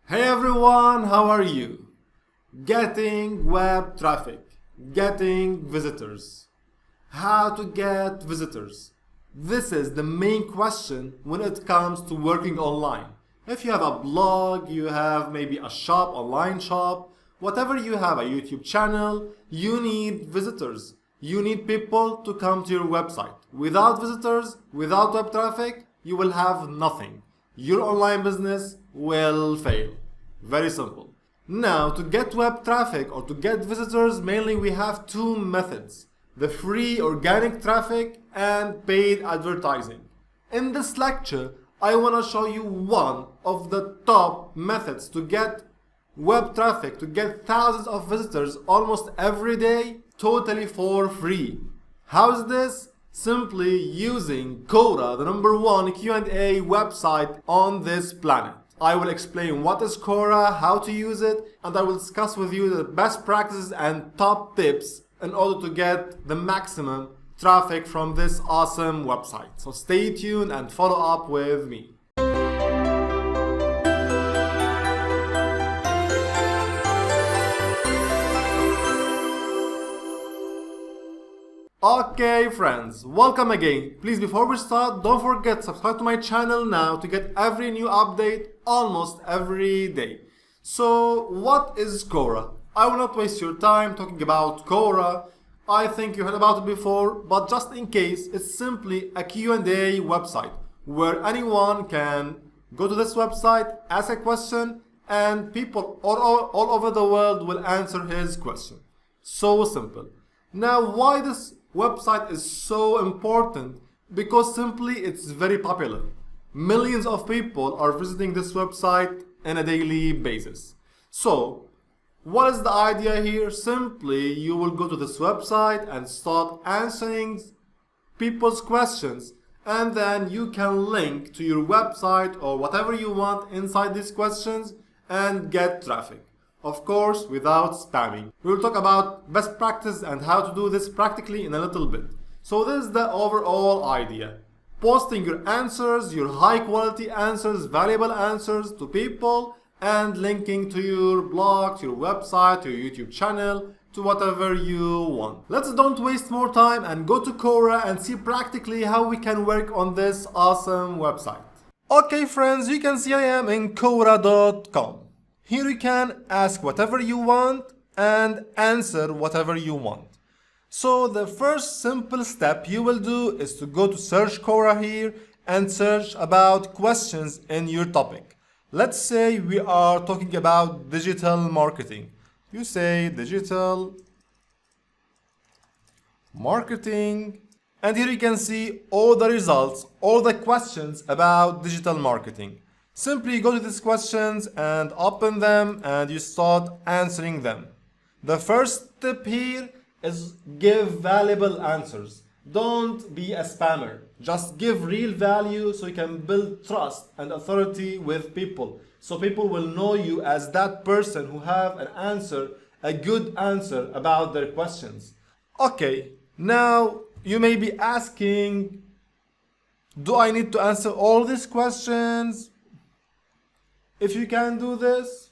Hey everyone, how are you? Getting web traffic, getting visitors. How to get visitors? This is the main question when it comes to working online. If you have a blog, you have maybe a shop, online shop, whatever you have, a YouTube channel, you need visitors. You need people to come to your website. Without visitors, without web traffic, you will have nothing. Your online business will fail. Very simple. Now, to get web traffic or to get visitors, mainly we have two methods: the free organic traffic and paid advertising. In this lecture, I want to show you one of the top methods to get web traffic, to get thousands of visitors almost every day, totally for free. How is this? Simply using Quora, the #1 Q&A website on this planet. I will explain what is Quora, how to use it, and I will discuss with you the best practices and top tips in order to get the maximum traffic from this awesome website. So stay tuned and follow up with me. Okay friends, welcome again. Please, before we start, don't forget to subscribe to my channel now to get every new update almost every day. So what is Quora? I will not waste your time talking about Quora. I think you heard about it before, but just in case, it's simply a Q&A website where anyone can go to this website, ask a question, and people all over the world will answer his question. So simple. Now, why this website is so important? Because simply it's very popular. Millions of people are visiting this website on a daily basis. So what is the idea here? Simply you will go to this website and start answering people's questions, and then you can link to your website or whatever you want inside these questions and get traffic. Of course, without spamming. We will talk about best practice and how to do this practically in a little bit. So this is the overall idea. Posting your answers, your high quality answers, valuable answers to people, and linking to your blog, to your website, to your YouTube channel, to whatever you want. Let's don't waste more time and go to Quora and see practically how we can work on this awesome website. Okay friends, you can see I am in Quora.com. Here you can ask whatever you want and answer whatever you want. So the first simple step you will do is to go to search Quora here and search about questions in your topic. Let's say we are talking about digital marketing. You say digital marketing, and here you can see all the results, all the questions about digital marketing. Simply go to these questions and open them and you start answering them. The first tip here is give valuable answers. Don't be a spammer. Just give real value so you can build trust and authority with people. So people will know you as that person who have an answer, a good answer about their questions. Okay, now you may be asking, do I need to answer all these questions? If you can do this,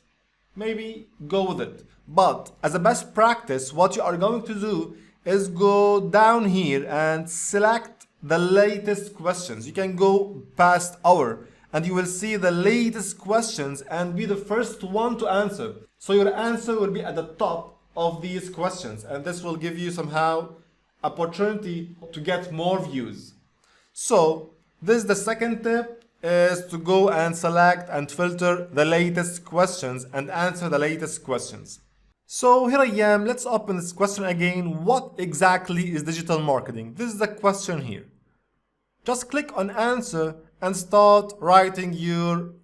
maybe go with it. But as a best practice, what you are going to do is go down here and select the latest questions. You can go past hour and you will see the latest questions and be the first one to answer. So your answer will be at the top of these questions, and this will give you somehow opportunity to get more views. So this is the second tip, is to go and select and filter the latest questions and answer the latest questions. So here I am, let's open this question again. What exactly is digital marketing? This is the question here. Just click on answer and start writing your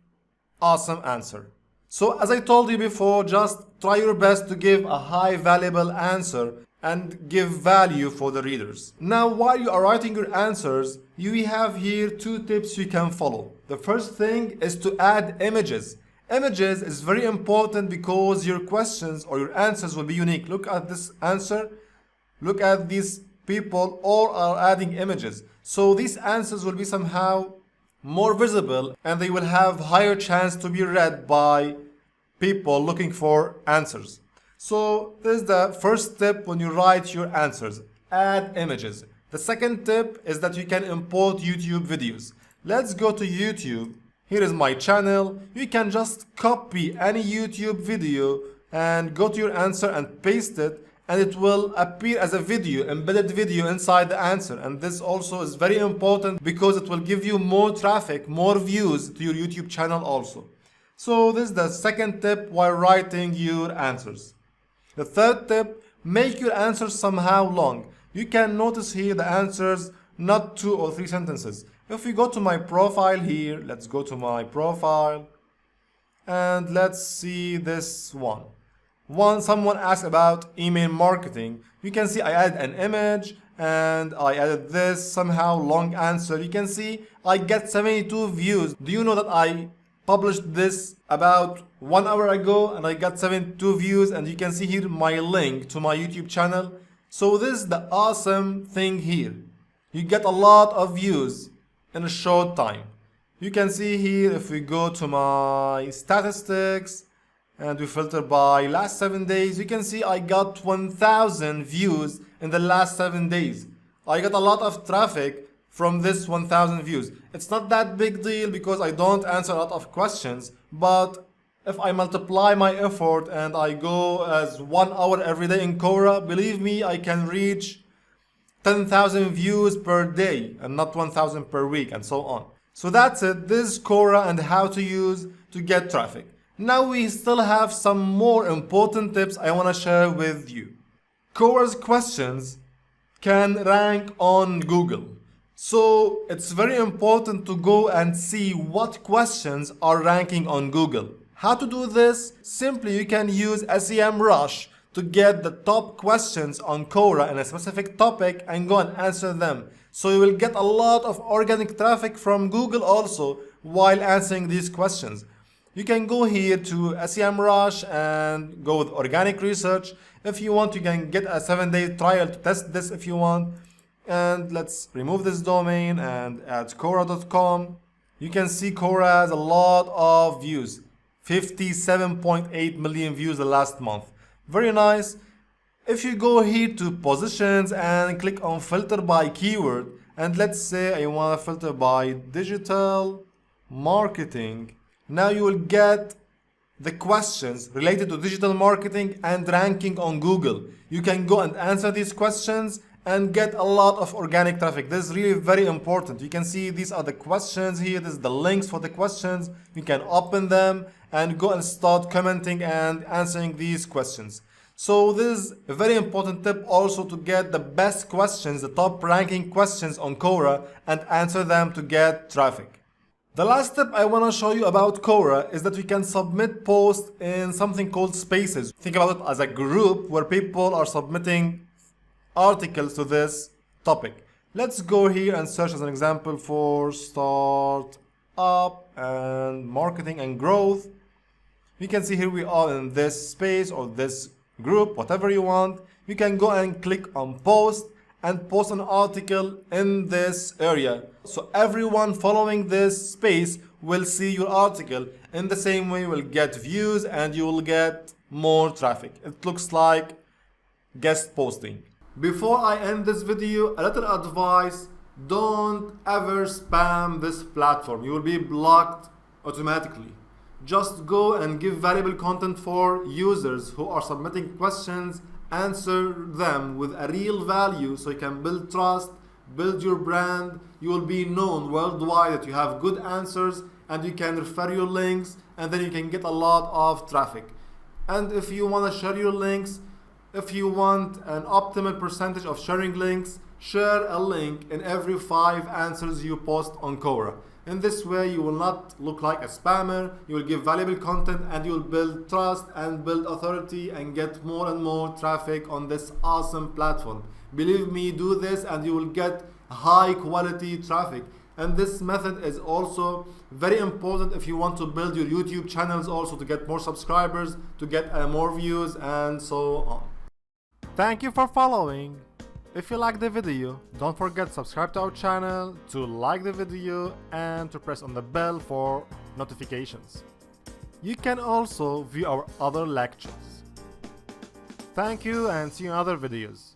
awesome answer. So as I told you before, just try your best to give a high valuable answer and give value for the readers. Now, while you are writing your answers, you have here two tips you can follow. The first thing is to add images. Images is very important because your questions or your answers will be unique. Look at this answer. Look at these people, all are adding images. So these answers will be somehow more visible and they will have higher chance to be read by people looking for answers. So this is the first tip when you write your answers. Add images. The second tip is that you can import YouTube videos. Let's go to YouTube. Here is my channel. You can just copy any YouTube video and go to your answer and paste it, and it will appear as a video, embedded video inside the answer. And this also is very important because it will give you more traffic, more views to your YouTube channel also. So this is the second tip while writing your answers. The third tip, make your answers somehow long. You can notice here the answers, not 2 or 3 sentences. If we go to my profile here, let's go to my profile and let's see this one. Someone asked about email marketing. You can see I added an image and I added this somehow long answer. You can see I get 72 views. Do you know that I published this about 1 hour ago and I got 72 views, and you can see here my link to my YouTube channel. So this is the awesome thing here. You get a lot of views in a short time. You can see here if we go to my statistics and we filter by last 7 days, you can see I got 1,000 views in the last 7 days. I got a lot of traffic from this 1,000 views. It's not that big deal because I don't answer a lot of questions, but if I multiply my effort and I go as 1 hour every day in Quora, believe me, I can reach 10,000 views per day and not 1,000 per week and so on. So that's it. This is Quora and how to use to get traffic. Now we still have some more important tips I want to share with you. Quora's questions can rank on Google. So it's very important to go and see what questions are ranking on Google. How to do this? Simply you can use SEMrush to get the top questions on Quora in a specific topic and go and answer them. So you will get a lot of organic traffic from Google also while answering these questions. You can go here to SEMrush and go with organic research. If you want, you can get a 7-day trial to test this if you want. And let's remove this domain and add Quora.com. You can see Quora has a lot of views. 57.8 million views the last month. Very nice. If you go here to positions and click on filter by keyword, and let's say I want to filter by digital marketing, now you will get the questions related to digital marketing and ranking on Google. You can go and answer these questions and get a lot of organic traffic. This is really very important. You can see these are the questions here. This is the links for the questions. You can open them and go and start commenting and answering these questions. So this is a very important tip also to get the best questions, the top ranking questions on Quora and answer them to get traffic. The last tip I want to show you about Quora is that we can submit posts in something called spaces. Think about it as a group where people are submitting articles to this topic. Let's go here and search as an example for start up and marketing and growth. You can see here we are in this space or this group, whatever you want. You can go and click on post and post an article in this area. So everyone following this space will see your article. In the same way, you will get views and you will get more traffic. It looks like guest posting. Before I end this video, a little advice: don't ever spam this platform. You will be blocked automatically. Just go and give valuable content for users who are submitting questions. Answer them with a real value so you can build trust, build your brand. You will be known worldwide that you have good answers, and you can refer your links, and then you can get a lot of traffic. And if you want to share your links, if you want an optimal percentage of sharing links, share a link in every 5 answers you post on Quora. In this way, you will not look like a spammer, you will give valuable content, and you will build trust and build authority and get more and more traffic on this awesome platform. Believe me, do this and you will get high quality traffic. And this method is also very important if you want to build your YouTube channels also to get more subscribers, to get more views and so on. Thank you for following. If you like the video, don't forget to subscribe to our channel, to like the video and to press on the bell for notifications. You can also view our other lectures. Thank you and see you in other videos.